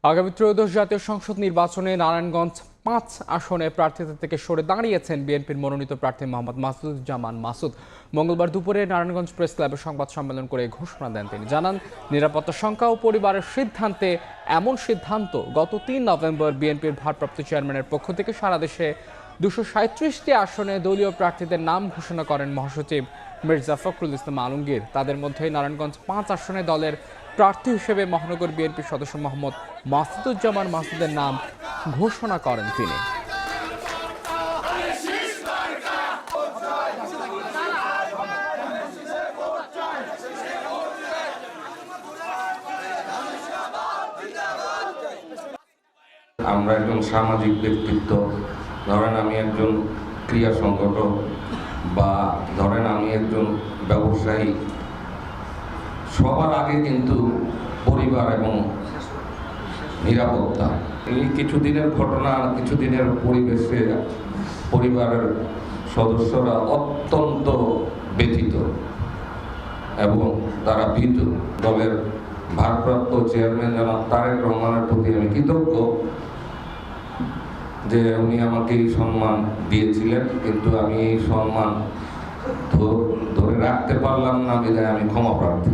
আগামী ত্রয়োদশ জাতীয় সংসদ নির্বাচনে নারায়ণগঞ্জ ৫ আসনে প্রার্থিতা থেকে সরে দাঁড়িয়েছেন বিএনপির মনোনীত প্রার্থী মোহাম্মদ মাসুদুজ্জামান মাসুদ। মঙ্গলবার দুপুরে নারায়ণগঞ্জ প্রেস ক্লাবে সংবাদ সম্মেলন করে ঘোষণা দেন তিনি। জানান, নিরাপত্তা সংখ্যা ও পরিবারের সিদ্ধান্তে এমন সিদ্ধান্ত গত ৩ নভেম্বর বিএনপির ভারপ্রাপ্ত চেয়ারম্যানের পক্ষ থেকে সারা দেশে ২৩৭টি আসনে দলীয় প্রার্থীদের নাম ঘোষণা করেন মহাসচিব মির্জা ফখরুল ইসলাম আলমগীর। তাদের মধ্যে নারায়ণগঞ্জ ৫ আসনে দলের প্রার্থী হিসেবে মহানগর বিএনপির সদস্য মোহাম্মদ মাসুদুজ্জামান মাসুদের নাম ঘোষণা করেন তিনি। আমরা একজন সামাজিক ব্যক্তিত্ব, ধরেন আমি একজন ক্রীড়া সংগঠক বা ধরেন আমি একজন ব্যবসায়ী, সবার আগে কিন্তু পরিবার এবং নিরাপত্তা। এই কিছুদিনের ঘটনা, কিছুদিনের পরিবেশে পরিবারের সদস্যরা অত্যন্ত ব্যথিত এবং তারা ভীত। দলের ভারপ্রাপ্ত চেয়ারম্যান জনাব তারেক রহমানের প্রতি আমি কৃতজ্ঞ যে উনি আমাকে এই সম্মান দিয়েছিলেন, কিন্তু আমি এই সম্মান ধরে রাখতে পারলাম না, বিধায় আমি ক্ষমা প্রার্থী।